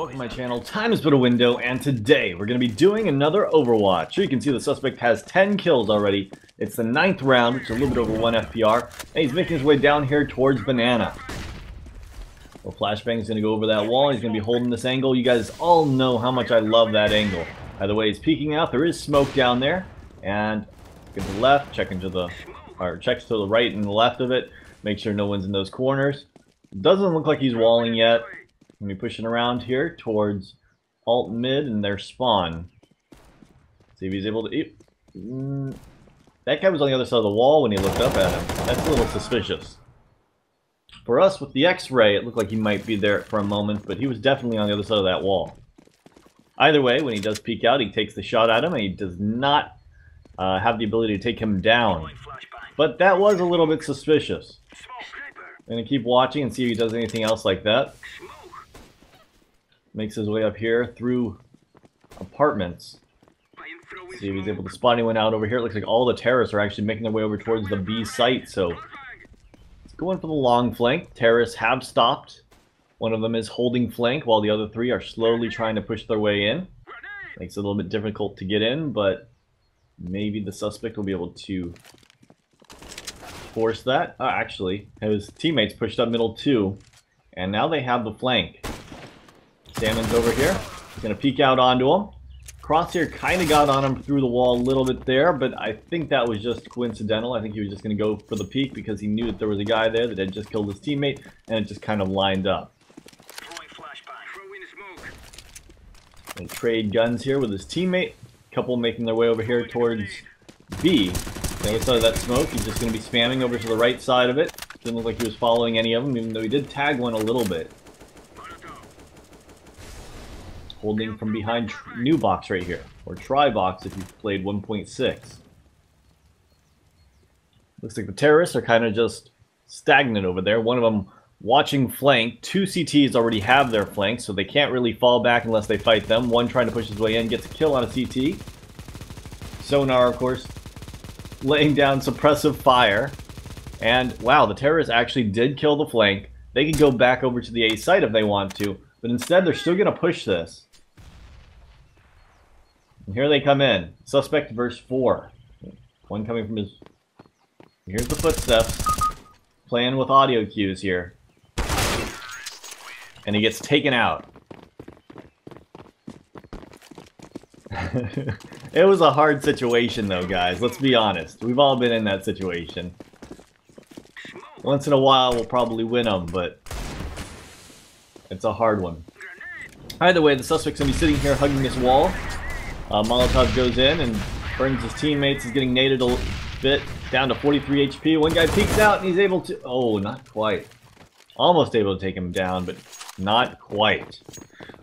welcome to my channel. Time has put a window, and today we're going to be doing another Overwatch. Here you can see the suspect has 10 kills already. It's the 9th round, which is a little bit over 1 FPR, and he's making his way down here towards Banana. Well, Flashbang is going to go over that wall. He's going to be holding this angle. You guys all know how much I love that angle. By the way, he's peeking out. There is smoke down there, and to the left, checks to the right and the left of it. Make sure no one's in those corners. Doesn't look like he's walling yet. Going to be pushing around here towards alt mid and their spawn. See if he's able to... That guy was on the other side of the wall when he looked up at him. That's a little suspicious. For us, with the X-ray, it looked like he might be there for a moment, but he was definitely on the other side of that wall. Either way, when he does peek out, he takes the shot at him, and he does not have the ability to take him down. But that was a little bit suspicious. I'm going to keep watching and see if he does anything else like that. Makes his way up here through apartments. See if he's able to spot anyone out over here. It looks like all the terrorists are actually making their way over towards the B site, so he's going for the long flank. Terrorists have stopped. One of them is holding flank while the other three are slowly trying to push their way in. Makes it a little bit difficult to get in, but maybe the suspect will be able to force that. Actually, his teammates pushed up middle too, and now they have the flank. Salmon's over here. He's going to peek out onto him. Crosshair kind of got on him through the wall a little bit there, but I think that was just coincidental. I think he was just going to go for the peek because he knew that there was a guy there that had just killed his teammate, and it just kind of lined up. And trade guns here with his teammate. Couple making their way over here towards B. The other side of that smoke, he's just going to be spamming over to the right side of it. Didn't look like he was following any of them, even though he did tag one a little bit. Holding from behind new box right here, or try box if you've played 1.6. Looks like the terrorists are kind of just stagnant over there. One of them watching flank. Two CTs already have their flank, so they can't really fall back unless they fight them. One trying to push his way in, gets a kill on a CT. Sonar, of course, laying down suppressive fire. And wow, the terrorists actually did kill the flank. They can go back over to the A site if they want to, but instead they're still going to push this. And here they come in. Suspect verse 4. One coming from his... Here's the footsteps. Playing with audio cues here. And he gets taken out. It was a hard situation though, guys. Let's be honest. We've all been in that situation. Once in a while we'll probably win them, but it's a hard one. Either way, the suspect's going to be sitting here hugging this wall. Molotov goes in and burns his teammates. He's getting naded a bit, down to 43 HP. One guy peeks out and he's able to... Oh, not quite. Almost able to take him down, but not quite.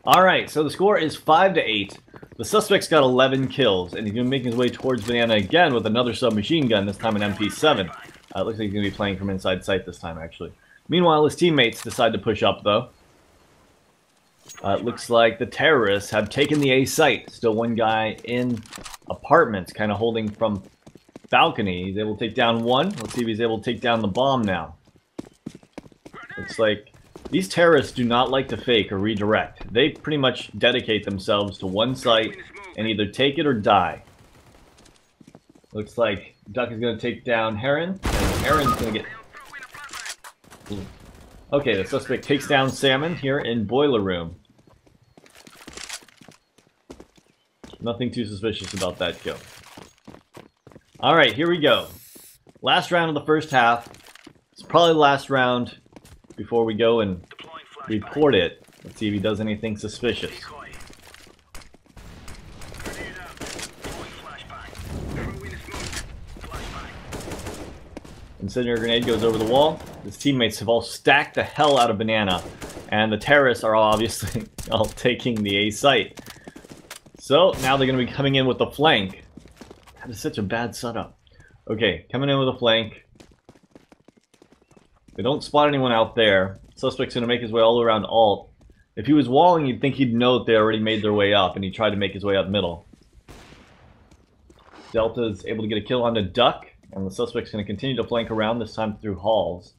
Alright, so the score is 5-8. The suspect's got 11 kills, and he's going to make his way towards Banana again with another submachine gun, this time an MP7. Looks like he's going to be playing from inside sight this time, actually. Meanwhile, his teammates decide to push up, though. It looks like the terrorists have taken the A site. Still one guy in apartments, kind of holding from balcony. He's able to take down one. Let's see if he's able to take down the bomb now. Looks like these terrorists do not like to fake or redirect. They pretty much dedicate themselves to one site and either take it or die. Looks like Duck is going to take down Heron, and Heron's going to get... Okay, the suspect takes down Salmon here in Boiler Room. Nothing too suspicious about that kill. Alright, here we go. Last round of the first half. It's probably the last round before we go and report it. Let's see if he does anything suspicious. Incendiary grenade goes over the wall. His teammates have all stacked the hell out of Banana, and the terrorists are obviously all taking the A site. So now they're going to be coming in with the flank. That is such a bad setup. Okay, coming in with a flank. They don't spot anyone out there. Suspect's going to make his way all around alt. If he was walling, you'd think he'd know that they already made their way up, and he tried to make his way up middle. Delta's able to get a kill on the Duck, and the suspect's going to continue to flank around, this time through halls.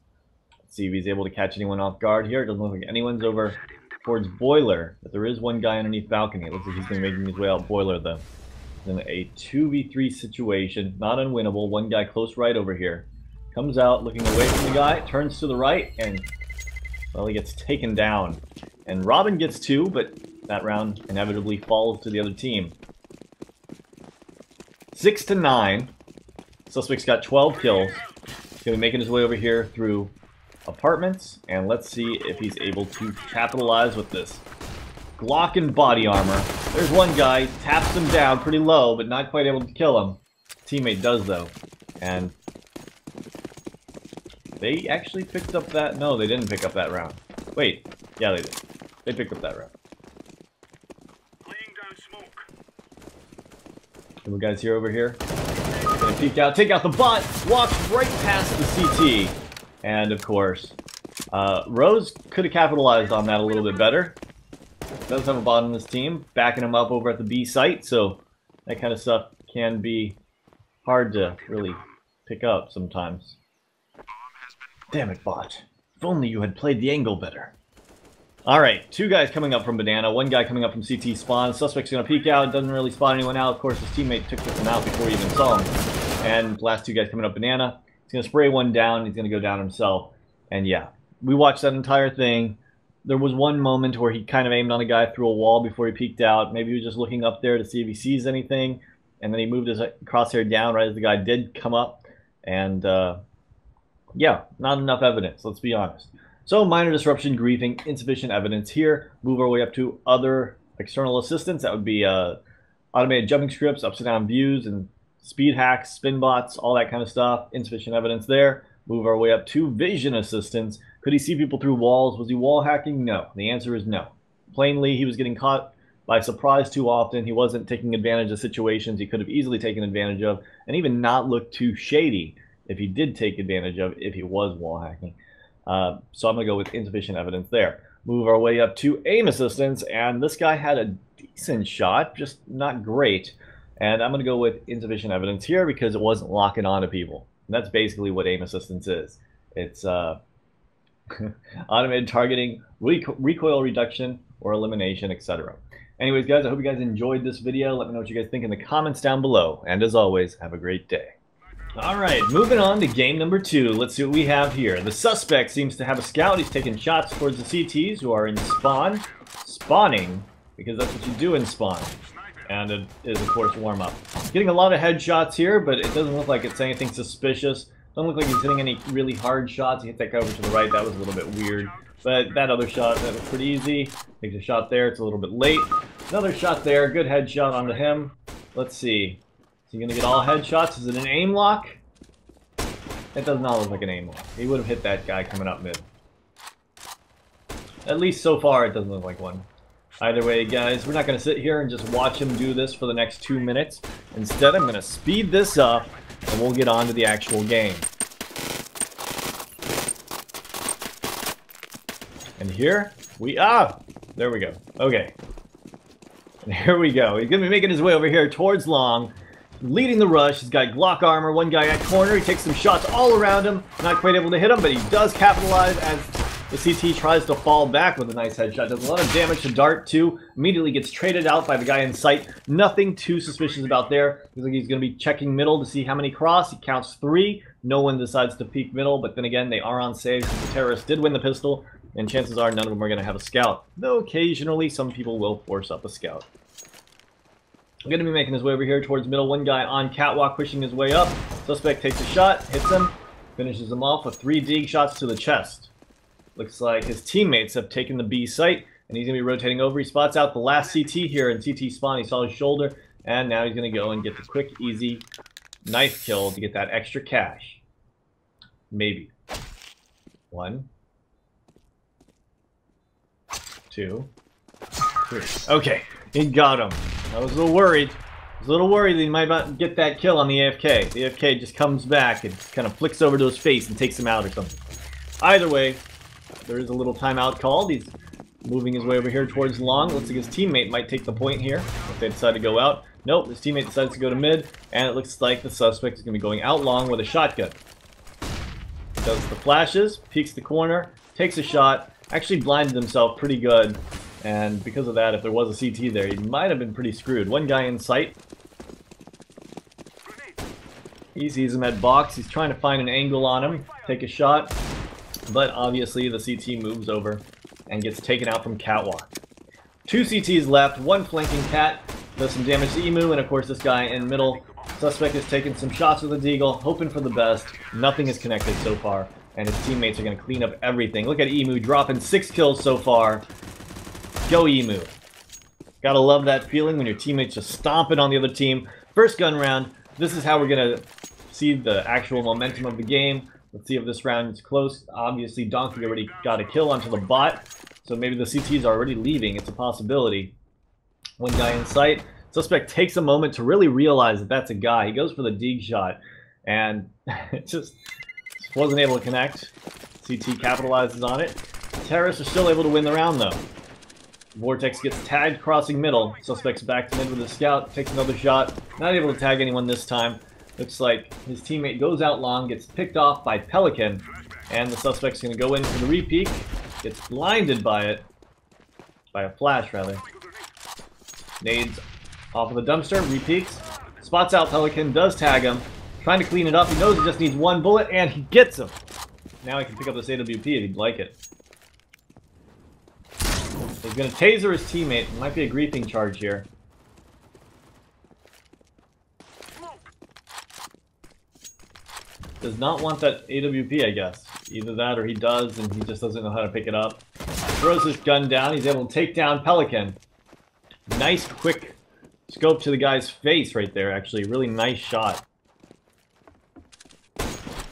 Let's see if he's able to catch anyone off guard here. It doesn't look like anyone's over towards Boiler, but there is one guy underneath Balcony. It looks like he's going to be making his way out Boiler, though. In a 2v3 situation, not unwinnable. One guy close right over here. Comes out, looking away from the guy, turns to the right, and, well, he gets taken down. And Robin gets 2, but that round inevitably falls to the other team. 6-9. Suspect's got 12 kills. He's going to be making his way over here through apartments, and let's see if he's able to capitalize with this. Glock and body armor. There's one guy, taps him down pretty low, but not quite able to kill him. Teammate does, though. And they actually picked up that... No, they didn't pick up that round. Wait. Yeah, they did. They picked up that round. Laying down smoke. Couple guys here over here. Gonna peek out, take out the bot, walks right past the CT. And, of course, Rose could have capitalized on that a little bit better. Does have a bot on this team, backing him up over at the B site, so that kind of stuff can be hard to really pick up sometimes. Damn it, bot. If only you had played the angle better. Alright, 2 guys coming up from Banana, 1 guy coming up from CT spawn. Suspect's going to peek out, doesn't really spot anyone out. Of course, his teammate took him out before he even saw him. And last 2 guys coming up Banana. He's going to spray one down, he's going to go down himself. And yeah, we watched that entire thing. There was one moment where he kind of aimed on a guy through a wall before he peeked out. Maybe he was just looking up there to see if he sees anything. And then he moved his crosshair down right as the guy did come up. And yeah, not enough evidence, let's be honest. So minor disruption, griefing, insufficient evidence here. Move our way up to other external assistance. That would be automated jumping scripts, upside down views, and speed hacks, spin bots, all that kind of stuff. Insufficient evidence there. Move our way up to vision assistance. Could he see people through walls? Was he wall hacking? No. The answer is no. Plainly, he was getting caught by surprise too often. He wasn't taking advantage of situations he could have easily taken advantage of, and even not looked too shady if he did take advantage of, if he was wall hacking. So I'm going to go with insufficient evidence there. Move our way up to aim assistance, and this guy had a decent shot, just not great. And I'm going to go with insufficient evidence here because it wasn't locking on to people. And that's basically what aim assistance is. It's automated targeting, recoil reduction, or elimination, etc. Anyways, guys, I hope you guys enjoyed this video. Let me know what you guys think in the comments down below. And as always, have a great day. Alright, moving on to game number 2. Let's see what we have here. The suspect seems to have a scout. He's taking shots towards the CTs who are in spawn. Spawning, because that's what you do in spawn. And it is, of course, warm up. Getting a lot of headshots here, but it doesn't look like it's anything suspicious. Doesn't look like he's hitting any really hard shots. He hit that guy over to the right. That was a little bit weird. But that other shot, that was pretty easy. Takes a shot there. It's a little bit late. Another shot there. Good headshot onto him. Let's see. Is he going to get all headshots? Is it an aim lock? It does not look like an aim lock. He would have hit that guy coming up mid. At least so far, it doesn't look like one. Either way, guys, we're not going to sit here and just watch him do this for the next 2 minutes. Instead, I'm going to speed this up, and we'll get on to the actual game. And here we are. There we go. Okay. And here we go. He's going to be making his way over here towards long, leading the rush. He's got Glock armor. One guy at corner. He takes some shots all around him. Not quite able to hit him, but he does capitalize as the CT tries to fall back with a nice headshot. Does a lot of damage to Dart, too. Immediately gets traded out by the guy in sight. Nothing too suspicious about there. Looks like he's going to be checking middle to see how many cross. He counts 3. No one decides to peek middle, but then again, they are on save since the terrorist did win the pistol, and chances are none of them are going to have a scout. Though occasionally, some people will force up a scout. Going to be making his way over here towards middle. One guy on catwalk pushing his way up. Suspect takes a shot, hits him, finishes him off with 3 dig shots to the chest. Looks like his teammates have taken the B site, and he's going to be rotating over. He spots out the last CT here in CT spawn. He saw his shoulder, and now he's going to go and get the quick, easy knife kill to get that extra cash. Maybe. 1, 2, 3. Okay, he got him. I was a little worried. I was a little worried that he might not get that kill on the AFK. The AFK just comes back and kind of flicks over to his face and takes him out or something. Either way, there is a little timeout called. He's moving his way over here towards long. Looks like his teammate might take the point here if they decide to go out. Nope, his teammate decides to go to mid, and it looks like the suspect is going to be going out long with a shotgun. Does the flashes, peeks the corner, takes a shot, Actually blinded himself pretty good, and because of that, if there was a CT there, he might have been pretty screwed. One guy in sight. He sees him at box. He's trying to find an angle on him, take a shot, but obviously the CT moves over and gets taken out from catwalk. 2 CTs left, one flanking cat, does some damage to Emu, and of course this guy in middle. Suspect is taking some shots with the deagle, hoping for the best. Nothing is connected so far, and his teammates are going to clean up everything. Look at Emu dropping 6 kills so far. Go Emu. Gotta love that feeling when your teammates just stomping on the other team. First gun round. This is how we're going to see the actual momentum of the game. Let's see if this round is close. Obviously, Donkey already got a kill onto the bot, so maybe the CTs are already leaving. It's a possibility. One guy in sight. Suspect takes a moment to really realize that that's a guy. He goes for the dig shot, and it just wasn't able to connect. CT capitalizes on it. Terrorists are still able to win the round, though. Vortex gets tagged crossing middle. Suspect's back to mid with a scout, takes another shot. Not able to tag anyone this time. Looks like his teammate goes out long, gets picked off by Pelican, and the suspect's going to go in for the re-peek. Gets blinded by it. By a flash, rather. Nades off of the dumpster, re-peeks. Spots out Pelican, does tag him. Trying to clean it up. He knows he just needs one bullet, and he gets him. Now he can pick up this AWP if he'd like it. He's going to taser his teammate. It might be a griefing charge here. Does not want that AWP, I guess. Either that or he does, and he just doesn't know how to pick it up. Throws his gun down. He's able to take down Pelican. Nice, quick scope to the guy's face right there, actually. Really nice shot.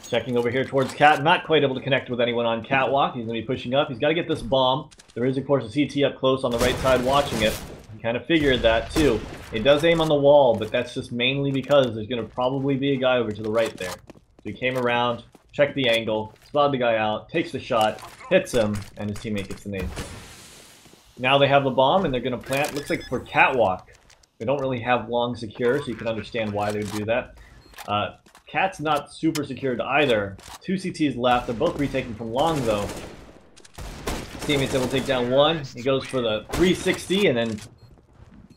Checking over here towards Cat. Not quite able to connect with anyone on Catwalk. He's going to be pushing up. He's got to get this bomb. There is, of course, a CT up close on the right side watching it. He kind of figured that, too. It does aim on the wall, but that's just mainly because there's going to probably be a guy over to the right there. So he came around, checked the angle, spotted the guy out, takes the shot, hits him, and his teammate gets the nade. Now they have the bomb, and they're going to plant. Looks like for Catwalk, they don't really have long secure, so you can understand why they would do that. Cat's not super secured either. 2 CTs left. They're both retaken from long, though. Teammates able to take down one. He goes for the 360 and then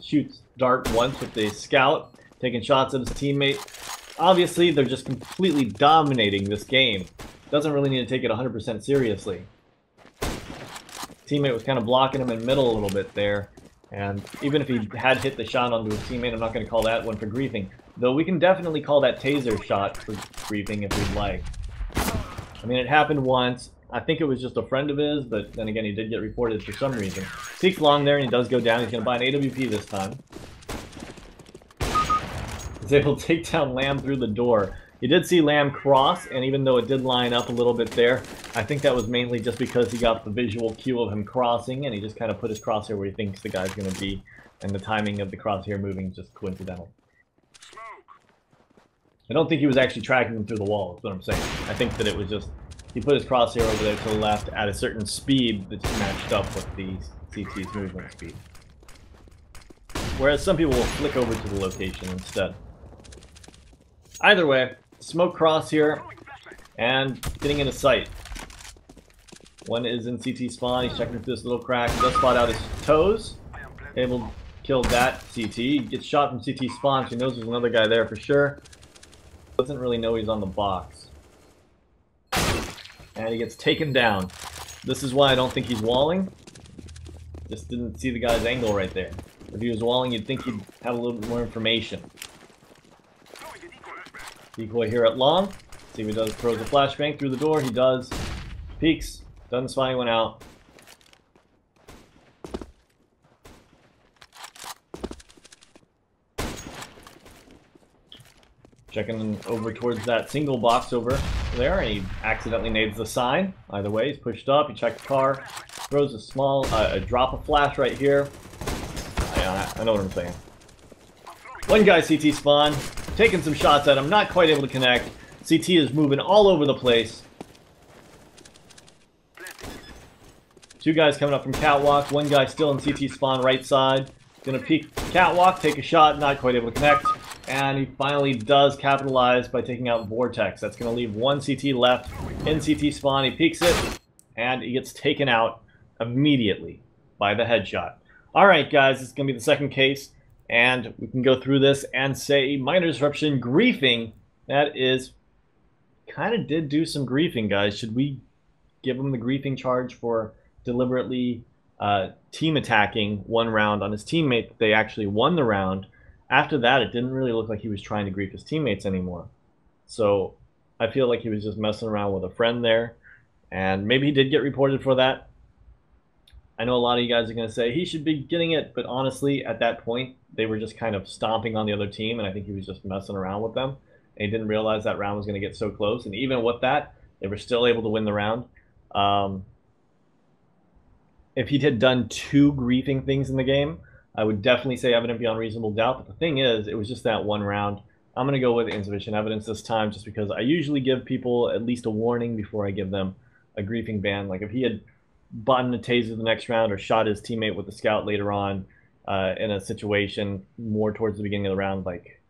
shoots dart once with the scout, taking shots at his teammate. Obviously, they're just completely dominating this game. Doesn't really need to take it 100% seriously. Teammate was kind of blocking him in middle a little bit there. And even if he had hit the shot onto his teammate, I'm not going to call that one for griefing. Though we can definitely call that taser shot for griefing if we'd like. I mean, it happened once. I think it was just a friend of his, but then again, he did get reported for some reason. Seeks long there, and he does go down. He's going to buy an AWP this time. He's able to take down Lamb through the door. You did see Lamb cross, and even though it did line up a little bit there, I think that was mainly just because he got the visual cue of him crossing, and he just kind of put his crosshair where he thinks the guy's going to be, and the timing of the crosshair moving is just coincidental. I don't think he was actually tracking him through the wall, is what I'm saying. I think that it was just, he put his crosshair over there to the left at a certain speed that just matched up with the CT's movement speed. Whereas some people will flick over to the location instead. Either way, smoke cross here, and getting into sight. One is in CT spawn, he's checking through this little crack, he does spot out his toes, able to kill that CT. He gets shot from CT spawn, so he knows there's another guy there for sure. Doesn't really know he's on the box. And he gets taken down. This is why I don't think he's walling. Just didn't see the guy's angle right there. If he was walling, you'd think he'd have a little bit more information. Decoy here at long. See if he does. Throws a flashbang through the door. He does. Peeks. Doesn't spy anyone out. Checking over towards that single box over there, and he accidentally nades the sign. Either way, he's pushed up. He checked the car. Throws a small, a drop of flash right here. I know what I'm saying. One guy CT spawn. Taking some shots at him, not quite able to connect. CT is moving all over the place. 2 guys coming up from Catwalk, 1 guy still in CT spawn right side. Gonna peek Catwalk, take a shot, not quite able to connect. And he finally does capitalize by taking out Vortex. That's gonna leave 1 CT left in CT spawn. He peeks it, and he gets taken out immediately by the headshot. Alright guys, this is going to be the second case, and we can go through this and say minor disruption, griefing. That is, kind of did do some griefing, guys. Should we give him the griefing charge for deliberately team attacking one round on his teammate that they actually won the round? After that, it didn't really look like he was trying to grief his teammates anymore. So I feel like he was just messing around with a friend there, and maybe he did get reported for that. I know a lot of you guys are going to say he should be getting it, but honestly, at that point, they were just kind of stomping on the other team, and I think he was just messing around with them. And he didn't realize that round was going to get so close, and even with that, they were still able to win the round. If he had done 2 griefing things in the game, I would definitely say evident beyond reasonable doubt, but the thing is, it was just that one round. I'm going to go with insufficient evidence this time, just because I usually give people at least a warning before I give them a griefing ban. Like if he had bought in a taser the next round or shot his teammate with the scout later on in a situation more towards the beginning of the round, like,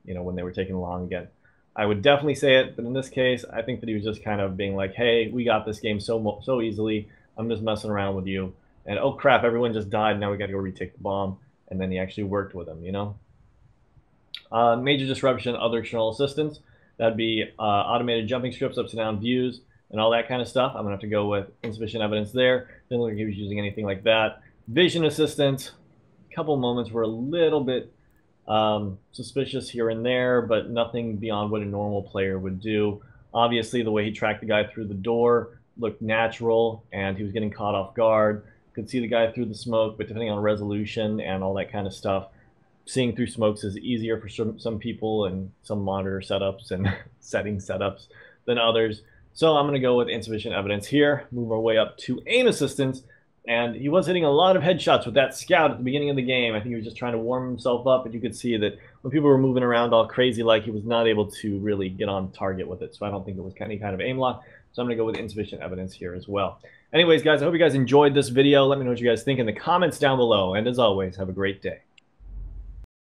you know, when they were taking long again, I would definitely say it. But in this case, I think that he was just kind of being like, hey, we got this game so easily. I'm just messing around with you. And oh crap, everyone just died. Now we got to go retake the bomb. And then he actually worked with him, you know? Major disruption, other external assistance. That'd be automated jumping scripts, up to down views, and all that kind of stuff. I'm going to have to go with insufficient evidence there. Didn't look like he was using anything like that. Vision assistance. A couple moments were a little bit suspicious here and there, but nothing beyond what a normal player would do. Obviously, the way he tracked the guy through the door looked natural, and he was getting caught off guard. Could see the guy through the smoke, but depending on resolution and all that kind of stuff, seeing through smokes is easier for some people and some monitor setups and setting setups than others. So I'm going to go with insufficient evidence here, move our way up to aim assistance. And he was hitting a lot of headshots with that scout at the beginning of the game. I think he was just trying to warm himself up, but you could see that when people were moving around all crazy like, he was not able to really get on target with it. So I don't think it was any kind of aim lock. So I'm going to go with insufficient evidence here as well. Anyways, guys, I hope you guys enjoyed this video. Let me know what you guys think in the comments down below. And as always, have a great day.